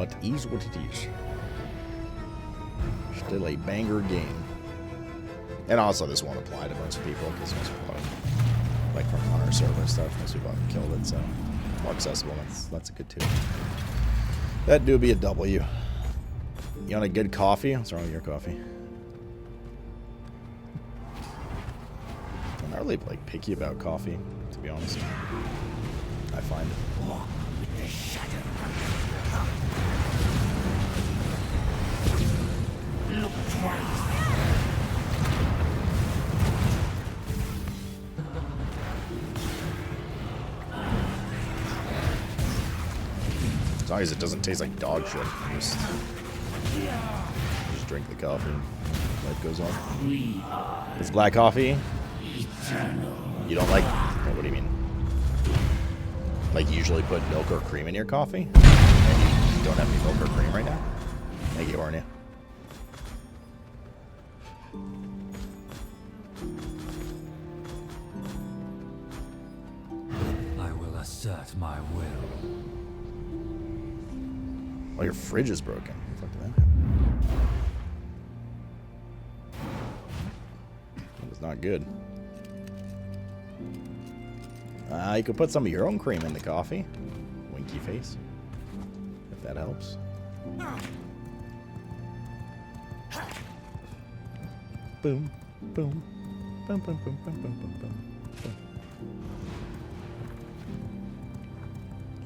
But is what it is. Still a banger game. And also, this won't apply to most people because most people have, like from on our server and stuff, most people haven't killed it, so it's more accessible. That's a good too. That do be a W. You want a good coffee? What's wrong with your coffee? I'm not really like picky about coffee, to be honest. I find. Look twice. As long as it doesn't taste like dog shit, just drink the coffee. Life goes on. It's black coffee. You don't like? What do you mean? Like you usually put milk or cream in your coffee? And you don't have any milk or cream right now? Thank you, Arnia. I will assert my will. Oh, your fridge is broken. What the fuck did that happen? That was not good. You could put some of your own cream in the coffee. Winky face. If that helps. Boom. Boom. Boom, boom, boom, boom, boom, boom, boom.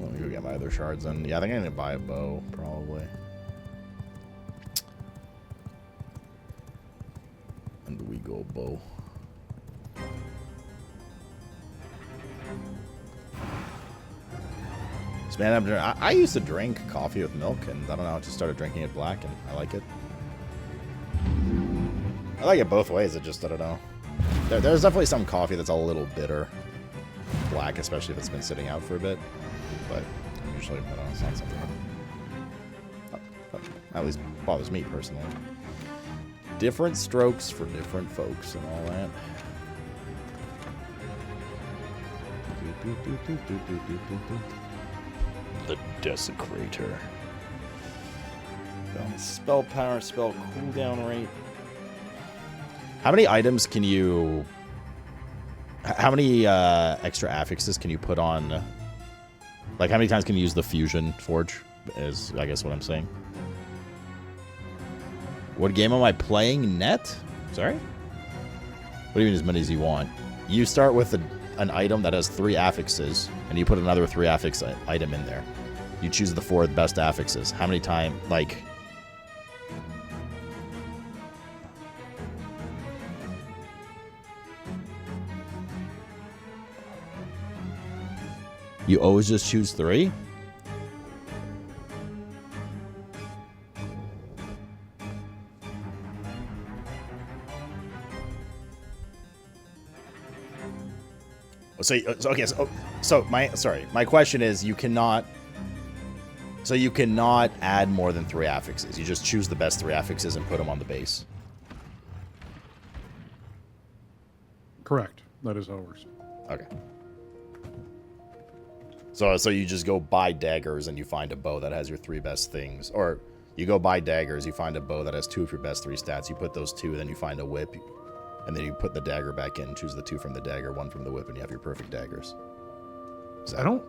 Let me go get my other shards in. Yeah, I think I need to buy a bow, probably. And we go bow. So, man, I used to drink coffee with milk, and I don't know, I just started drinking it black, and I like it. I like it both ways, it just, I don't know. There's definitely some coffee that's a little bitter. Black, especially if it's been sitting out for a bit. But usually, I don't know, it's not something that at least bothers me personally. Different strokes for different folks and all that. The Desecrator. Spell power, spell cooldown rate. How many items can you... How many extra affixes can you put on... Like, how many times can you use the Fusion Forge, is, I guess, what I'm saying. What game am I playing? Net? Sorry? What do you mean as many as you want? You start with an item that has 3 affixes, and you put another 3 affix item in there. You choose the 4 best affixes. How many times, like... You always just choose 3? So my question is, you cannot add more than 3 affixes. You just choose the best 3 affixes and put them on the base. Correct. That is how it works. Okay. So you just go buy daggers and you find a bow that has your 3 best things. Or you go buy daggers, you find a bow that has 2 of your best 3 stats. You put those 2, then you find a whip. And then you put the dagger back in, choose the 2 from the dagger, 1 from the whip, and you have your perfect daggers. I don't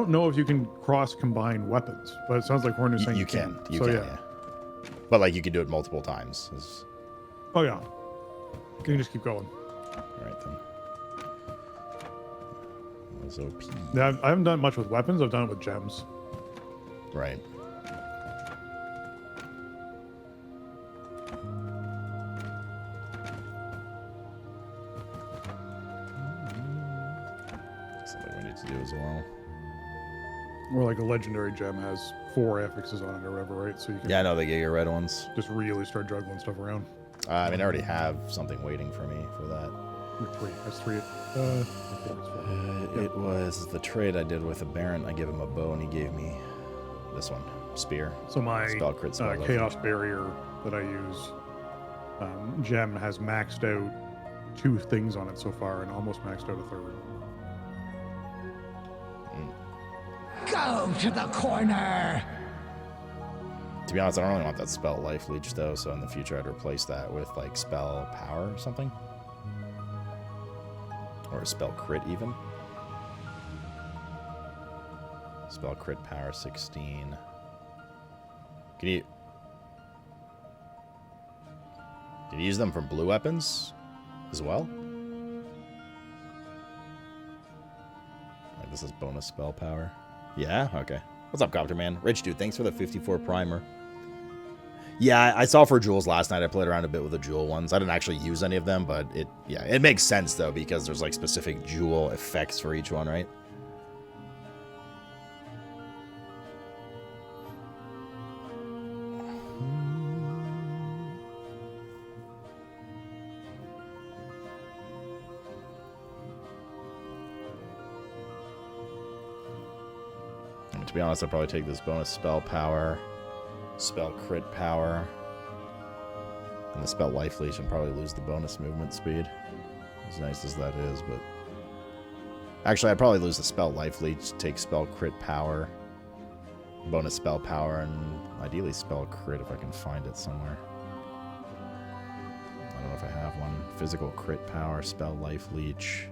know if you can cross combine weapons, but it sounds like Horn is saying you can. Yeah. But like you can do it multiple times. Oh yeah. You can just keep going. All right then. OP. Yeah, I haven't done much with weapons. I've done it with gems. Right. Something we need to do as well. Or like a legendary gem has 4 affixes on it or whatever, right? So you can I know they get your red ones. just really start juggling stuff around. I mean, I already have something waiting for me for that. 3. That's 3. It was the trade I did with a Baron. I gave him a bow and he gave me this one, spear. So my spell crit, spell chaos barrier that I use, gem has maxed out 2 things on it so far and almost maxed out a 3rd. Go to the corner. To be honest, I don't really want that spell life leech though, so in the future I'd replace that with like spell power or something. Or a spell crit even. Spell crit power 16. Can you use them from blue weapons as well? Like this is bonus spell power. Yeah? Okay. What's up, Copter Man? Rich dude, thanks for the 54 primer. Yeah, I saw for jewels last night. I played around a bit with the jewel ones. I didn't actually use any of them, but it makes sense though because there's like specific jewel effects for each one, right? To be honest, I'd probably take this bonus spell power, spell crit power, and the spell life leech and probably lose the bonus movement speed. As nice as that is, but... Actually, I'd probably lose the spell life leech, take spell crit power, bonus spell power, and ideally spell crit if I can find it somewhere. I don't know if I have one. Physical crit power, spell life leech,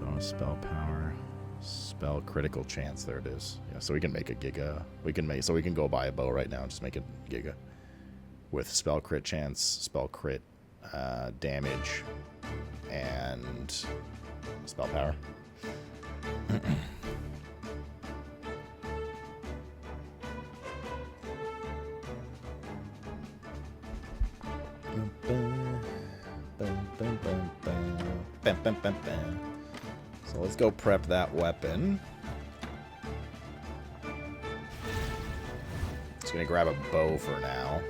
bonus spell power. Spell critical chance. There it is. Yeah, so we can make a giga. We can go buy a bow right now and just make it giga with spell crit chance, spell crit damage, and spell power. So let's go prep that weapon. Just gonna grab a bow for now.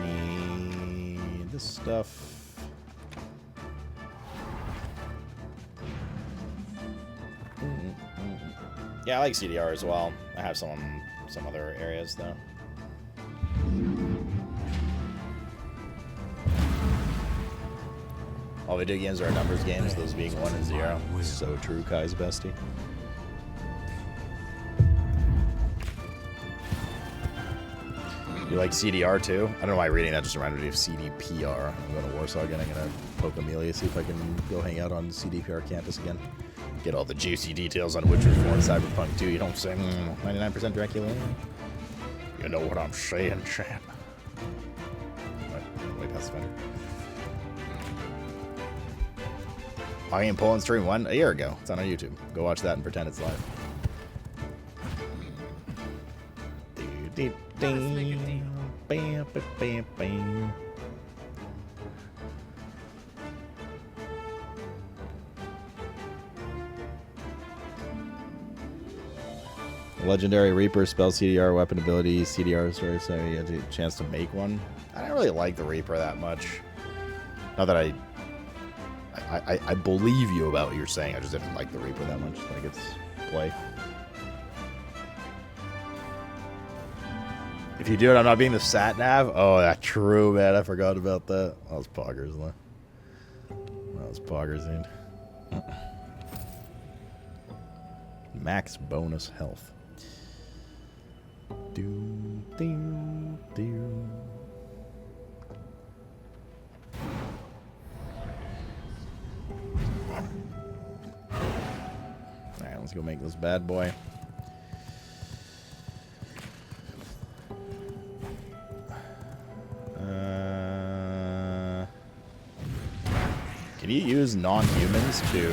We need this stuff. Yeah, I like CDR as well. I have some other areas though. All video games are numbers games, those being 1 and 0. So true, Kai's bestie. You like CDR too? I don't know why reading that just reminded me of CDPR. I'm going to Warsaw again. I'm going to poke Amelia, see if I can go hang out on CDPR campus again. Get all the juicy details on Witcher 4 and Cyberpunk 2. You don't say 99% Dracula. You know what I'm saying, champ. Wait, that's better. I am Poland stream a year ago. It's on our YouTube. Go watch that and pretend it's live. Legendary Reaper spell CDR weapon ability. CDR, so you had a chance to make one. I don't really like the Reaper that much. Not that I believe you about what you're saying. I just didn't like the Reaper that much. Like it's play. If you do it, I'm not being the sat nav. Oh, that's true, man. I forgot about that. That was poggers, though. That was poggers, dude. Max bonus health. Do. Alright, let's go make this bad boy. Can you use non-humans to...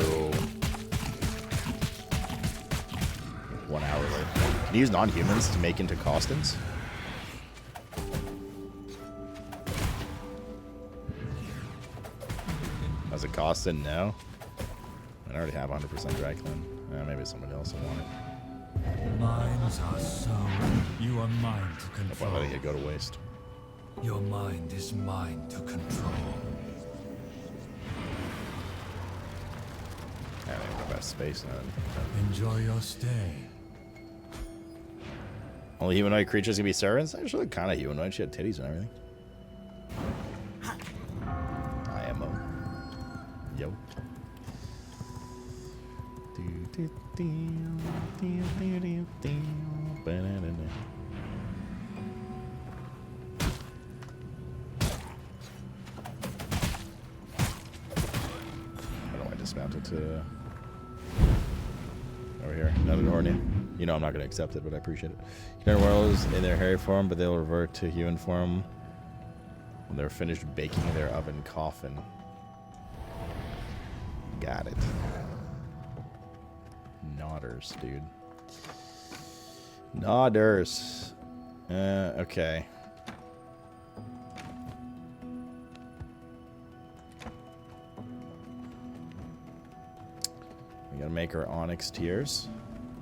1 hour later. Can you use non-humans to make into Costins? As a Costin, no. I already have 100% Dracula. Maybe somebody else will want it. Minds are sown. You are mine to control. Not letting it go to waste. Your mind is mine to control. I don't know about space now. Enjoy your stay. Only humanoid creatures can be servants? Actually, kind of humanoid. She had titties and everything. IMO. How do I dismount it to over here? None of Horny. You know I'm not going to accept it, but I appreciate it. Human werewolves in their hairy form, but they'll revert to human form when they're finished baking their oven coffin. Got it. Nodders, dude. Nodders. Okay. We gotta make our onyx tiers,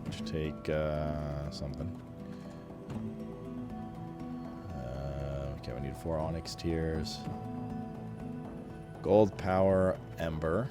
which take something. Okay, we need 4 onyx tiers. Gold power ember.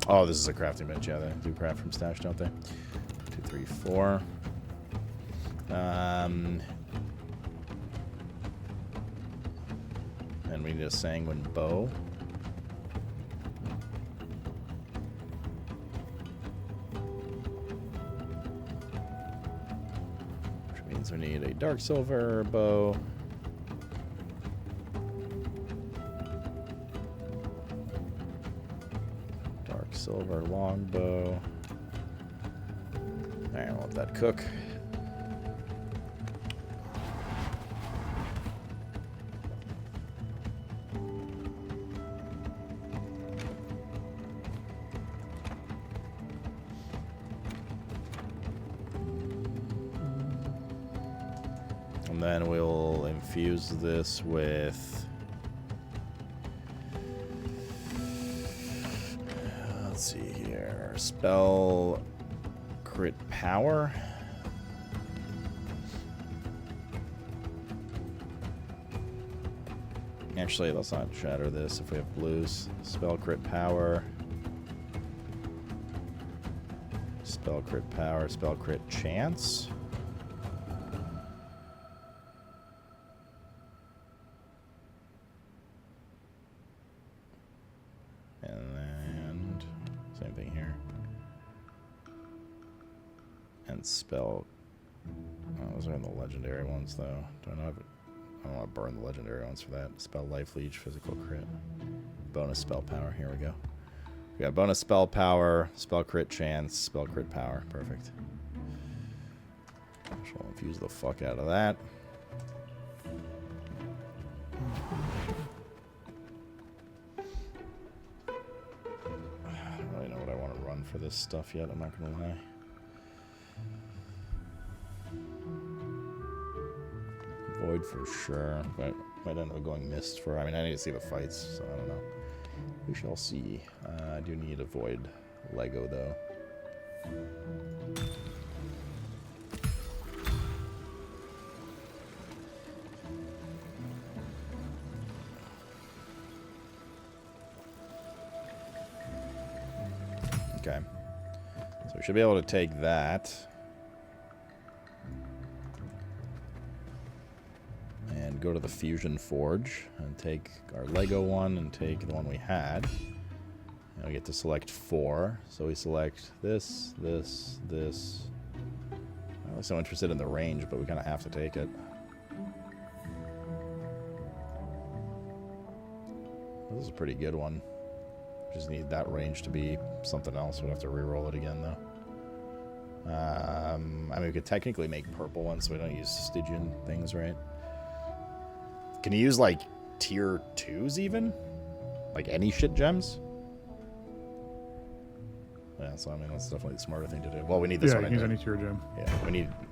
Oh, this is a crafting bench. Yeah, they do craft from stash, don't they? 2, 3, 4. And we need a sanguine bow. Which means we need a dark silver bow. Dark silver longbow. Alright, I'll let that cook. And then we'll infuse this with... let's see here. Spell crit power. Actually, let's not shatter this if we have blues. Spell crit power. Spell crit power. Spell crit chance. Spell. Oh, those are in the legendary ones, though. Do I not have it? I don't want to burn the legendary ones for that. Spell life leech, physical crit. Bonus spell power. Here we go. We got bonus spell power, spell crit chance, spell crit power. Perfect. I'll infuse the fuck out of that. I don't really know what I want to run for this stuff yet, I'm not going to lie. Void for sure, but might end up going mist for. I mean, I need to see the fights, so I don't know. We shall see. I do need a void Lego though. Okay, so we should be able to take that. Go to the Fusion Forge and take our Lego one and take the one we had. And we get to select 4. So we select this, this, this. I'm not so interested in the range, but we kind of have to take it. This is a pretty good one. Just need that range to be something else. We'd have to re-roll it again, though. I mean, we could technically make purple ones so we don't use Stygian things, right? Can you use, like, tier 2s even? Like, any shit gems? Yeah, so, I mean, that's definitely the smarter thing to do. Well, we need this one anyway. Yeah, use any tier gem. Yeah,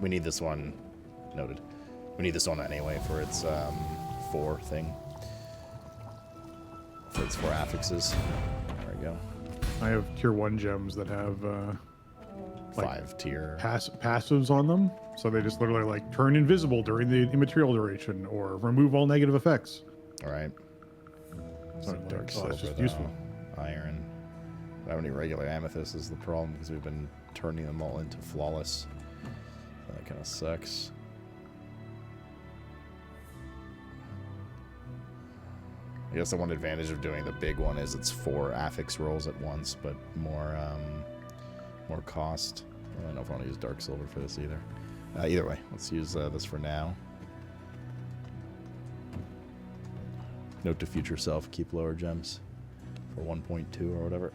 we need this one. Noted. We need this one anyway for its 4 thing. For its 4 affixes. There we go. I have tier 1 gems that have like 5-tier. passives on them, so they just literally like turn invisible during the immaterial duration or remove all negative effects. All right. So Some dark it's silver, just though. useful. Iron. I don't have any regular amethyst is the problem because we've been turning them all into flawless. That kind of sucks. I guess the one advantage of doing the big one is it's 4 affix rolls at once, but more cost. I don't know if I want to use dark silver for this either. Either way, let's use this for now. Note to future self, keep lower gems for 1.2 or whatever.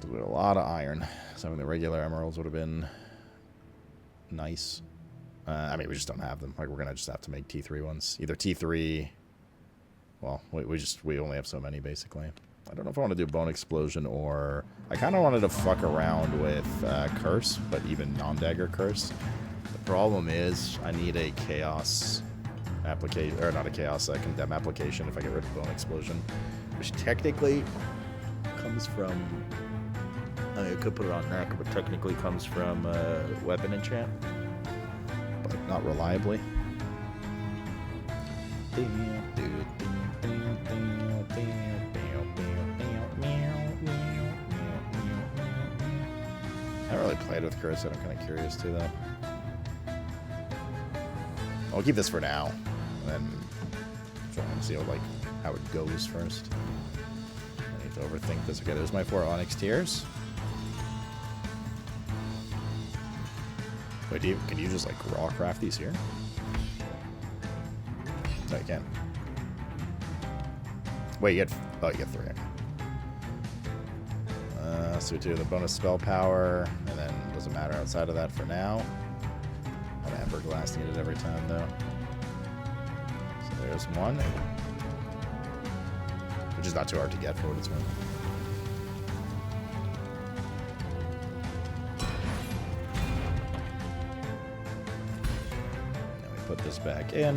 We had a lot of iron. Some of the regular emeralds would have been nice. I mean, we just don't have them. Like, we're gonna just have to make T3 ones. Either T3. Well, we only have so many basically. I don't know if I want to do bone explosion or I kind of wanted to fuck around with curse, but even non-dagger curse. The problem is I need a chaos application, or not a chaos, a condemn application if I get rid of bone explosion, which technically comes from. I could put it on neck, but technically comes from weapon enchant, but not reliably. I haven't really played with curse, and I'm kind of curious too, though. I'll keep this for now, and then try and see how it goes first. I need to overthink this. Okay, there's my 4 onyx tiers. Wait, can you just raw craft these here? No, you can. Wait, you get 3. So we do the bonus spell power, and then doesn't matter outside of that for now. An amber glass needed every time though. So there's one, which is not too hard to get for what it's worth. Now we put this back in.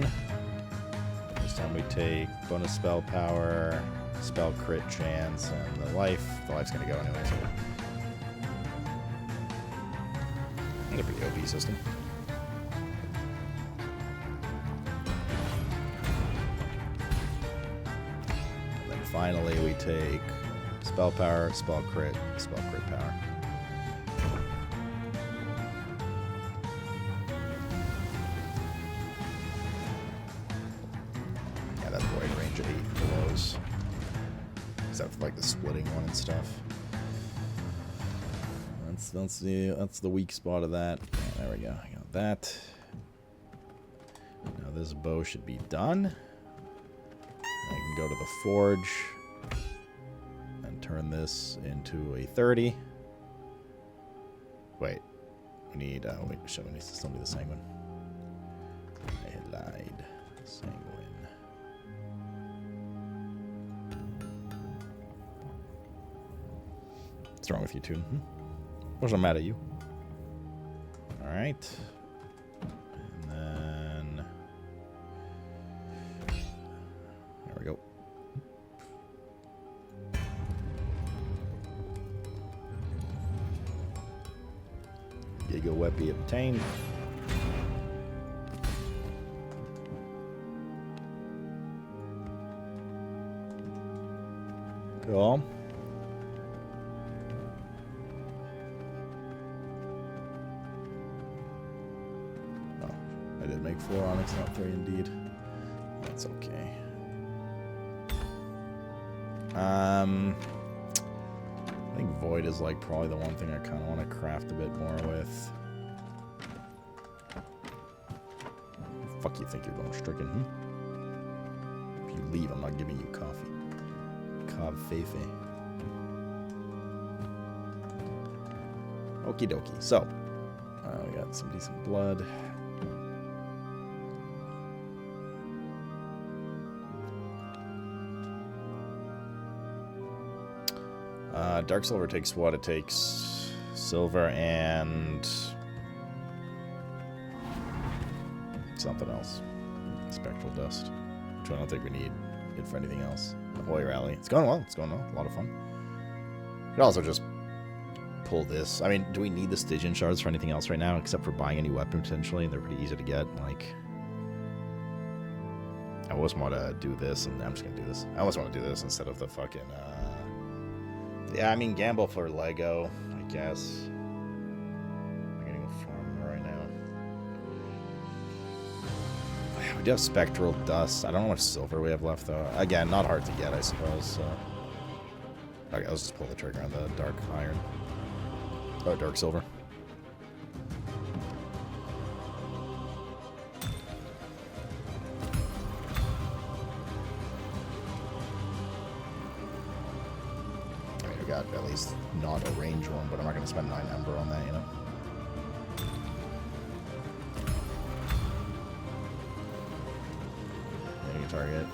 This time we take bonus spell power, spell crit chance, and the life. The life's gonna go anyway, so a pretty OP system. And then finally we take spell power, spell crit power. Yeah, that void range 8 blows. Except for the splitting one and stuff. That's the weak spot of that. Yeah, there we go. I got that. Now this bow should be done. I can go to the forge and turn this into a 30. Wait, we need. We still need the sanguine. I lied. Sanguine. What's wrong with you, Toon? Wasn't mad at you. Alright. And then... There we go. Giga Weapy obtained. Cool. I did make 4 onyx, not 3 indeed. That's okay. I think void is probably the one thing I kind of want to craft a bit more with. Fuck you think you're going stricken, If you leave, I'm not giving you coffee. Cobb Fefe. Okie dokie. So, we got some decent blood. Dark silver takes what? It takes silver and something else. Spectral dust, which I don't think we need it for anything else. Ahoy rally. It's going well. It's going well. A lot of fun. could also just pull this. I mean, do we need the Stygian shards for anything else right now, except for buying a new weapon potentially? They're pretty easy to get. Like, I always want to do this, and I'm just gonna do this. I always want to do this instead of the fucking. Yeah, I mean, gamble for Lego, I guess. I'm getting a farm right now. We do have spectral dust. I don't know how much silver we have left though. Again, not hard to get, I suppose. So. Okay, let's just pull the trigger on the dark iron. Oh, dark silver. I mean, we got at least not a range one, but I'm not going to spend 9 ember on that, you know? Hitting a target.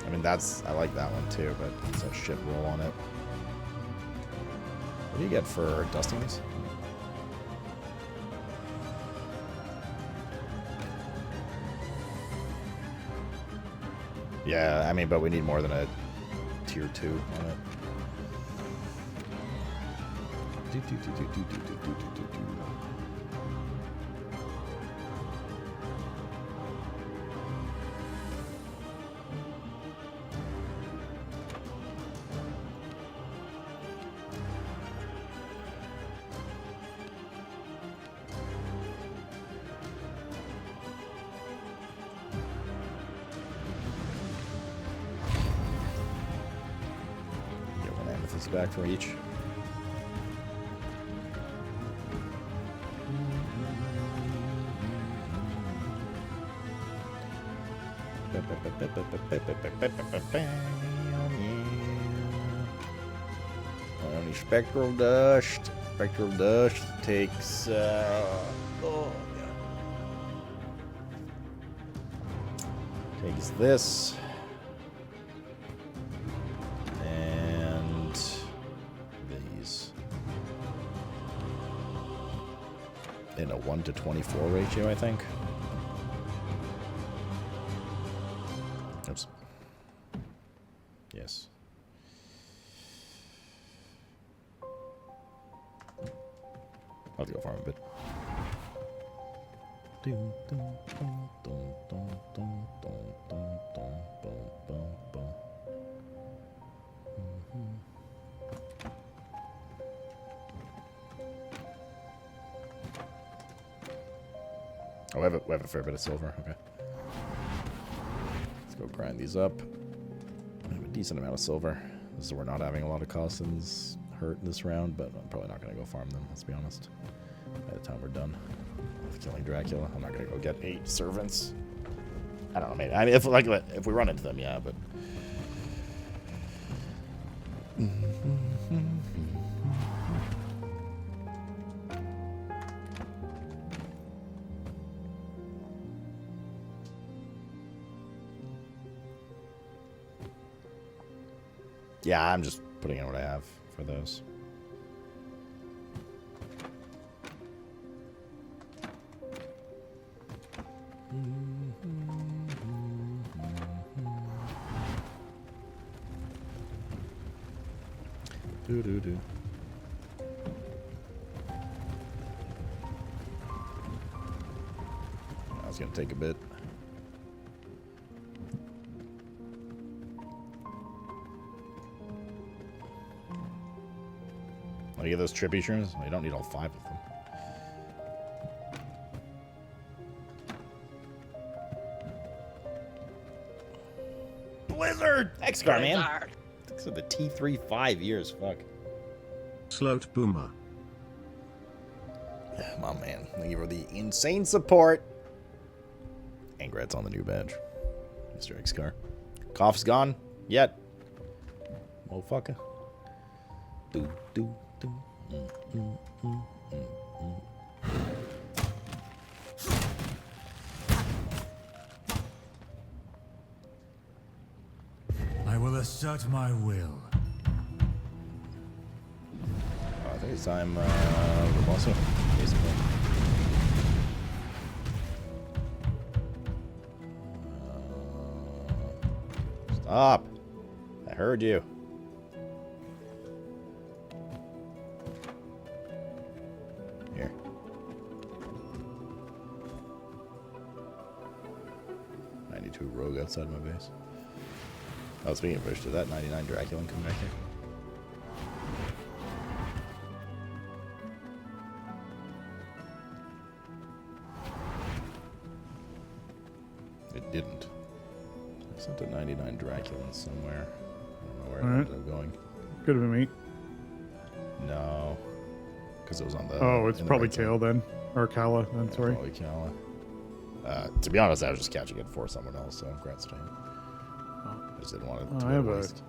I mean, I like that one too, but it's a shit roll on it. What do you get for dusting these? Yeah, I mean, but we need more than a tier 2 on it. Back for each. Only spectral dust. Spectral dust takes. Oh, yeah. Takes this. In a 1-to-24 ratio, I think. Oops. Yes. I'll have to go farm a bit. Oh, we have a fair bit of silver. Okay. Let's go grind these up. I have a decent amount of silver. This is we're not having a lot of Costins hurt this round, but I'm probably not going to go farm them, let's be honest. By the time we're done with killing Dracula, I'm not going to go get 8 servants. I don't know, maybe. I mean, if we run into them, yeah, but... Yeah, I'm just putting in what I have for those. Do. That's gonna take a bit. Want to get those trippy shrooms? You don't need all 5 of them. Blizzard! X-Car, man. Thanks for the T3 5 years. Fuck. Sloat Boomer. My man. Thank you for the insane support. And congrats on the new badge, Mr. X-Car. Cough's gone. Yet. Motherfucker. Do. I will assert my will. I think it's time we're also basically. Up. I heard you. Here. '92 rogue outside my base. Oh, speaking of which, did that 99 Draculan come back here? It didn't. I sent a 99 Draculan somewhere. I don't know where it ended up going. Could have been me. No. Because it was on the... Oh, it's in the probably right zone. Kale then. Or Kala then, Yeah, sorry. probably Kala. To be honest, I was just catching it for someone else, so congrats to him. I just didn't want it to I go have to a- waste.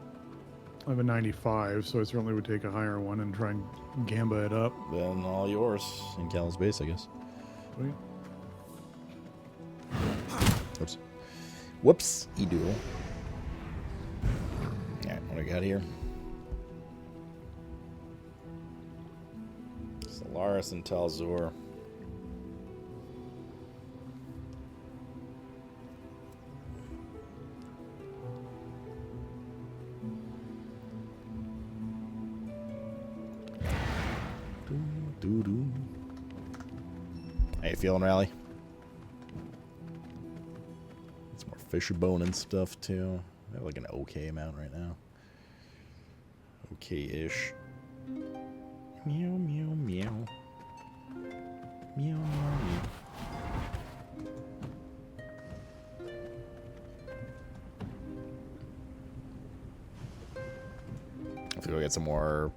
I have a 95, so I certainly would take a higher one and try and gamba it up. Then all yours in Cal's base, I guess. Sweet. Oops. Whoops. E-doodle. Alright, what do we got here? Solaris and Talzor. Doo-doo. How you feeling, Rally? It's more fisher bone and stuff, too. I have like an okay amount right now. Okay-ish. Meow, meow, meow. Meow, meow, meow. I have to go get some more...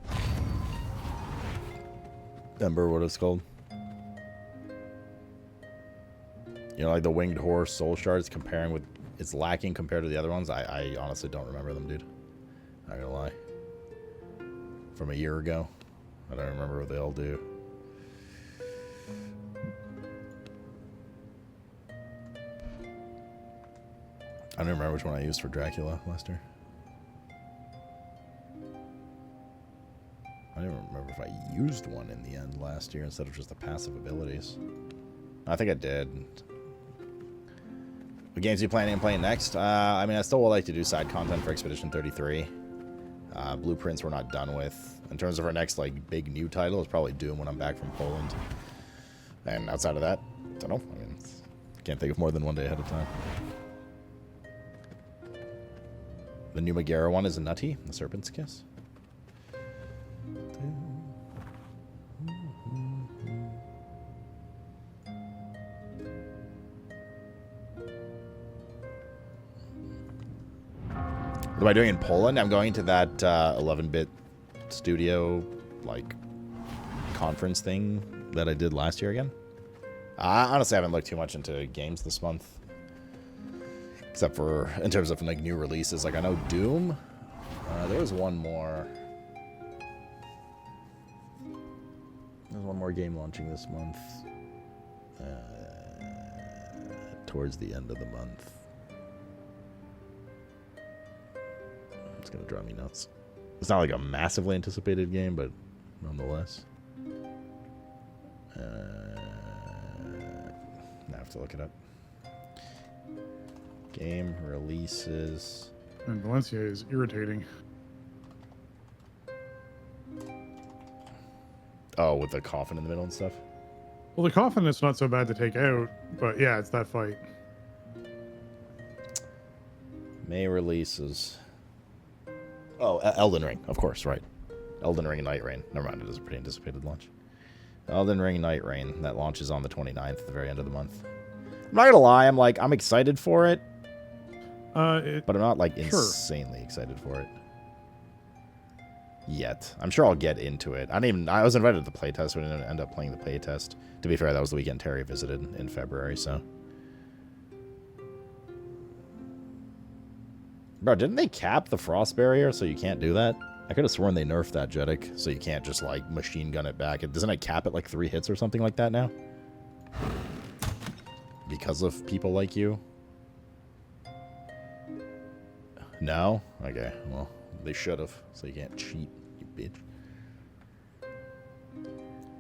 Remember what it's called? You know, like the winged horse soul shards comparing with... It's lacking compared to the other ones. I honestly don't remember them, dude. Not gonna lie. From a year ago. I don't remember what they all do. I don't remember which one I used for Dracula last year. I don't even remember if I used one in the end last year instead of just the passive abilities. I think I did. What games are you planning on playing next? I mean, I still would like to do side content for Expedition 33. Blueprints we're not done with. In terms of our next like big new title, it's probably Doom when I'm back from Poland. And outside of that, I don't know. I mean, can't think of more than one day ahead of time. The new Megara one is a Nutty, the Serpent's Kiss. What am I doing in Poland? I'm going to that 11-bit studio, like, conference thing that I did last year again. I honestly haven't looked too much into games this month. Except for, in terms of, like, new releases. Like, I know Doom. There was one more. There's one more game launching this month. Towards the end of the month. It's gonna drive me nuts. It's not like a massively anticipated game, but nonetheless. I have to look it up. Game releases. And Valencia is irritating. Oh, with the coffin in the middle and stuff? Well, the coffin is not so bad to take out, but yeah, it's that fight. May releases. Oh, Elden Ring, of course, right. Elden Ring and Night Rain. Never mind, it is a pretty anticipated launch. Elden Ring Night Rain. That launches on the 29th, at the very end of the month. I'm not gonna lie, I'm excited for it. But I'm not, like, insanely excited for it. Yet. I'm sure I'll get into it. I was invited to the playtest, but I didn't end up playing the playtest. To be fair, that was the weekend Terry visited in February, so. Bro, didn't they cap the frost barrier so you can't do that? I could have sworn they nerfed that Jeddick, so you can't just, like, machine gun it back. Doesn't it cap it, like, 3 hits or something like that now? Because of people like you? No? Okay, well, they should have, so you can't cheat, you bitch.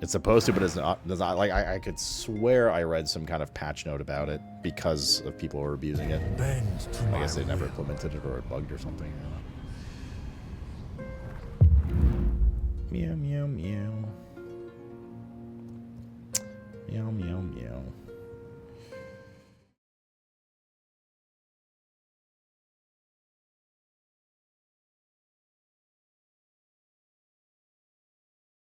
It's supposed to, but it's not. Does not like I could swear I read some kind of patch note about it because of people who were abusing it. Bend to I my guess they never will. implemented it or it bugged or something. Meow meow meow. Meow meow meow.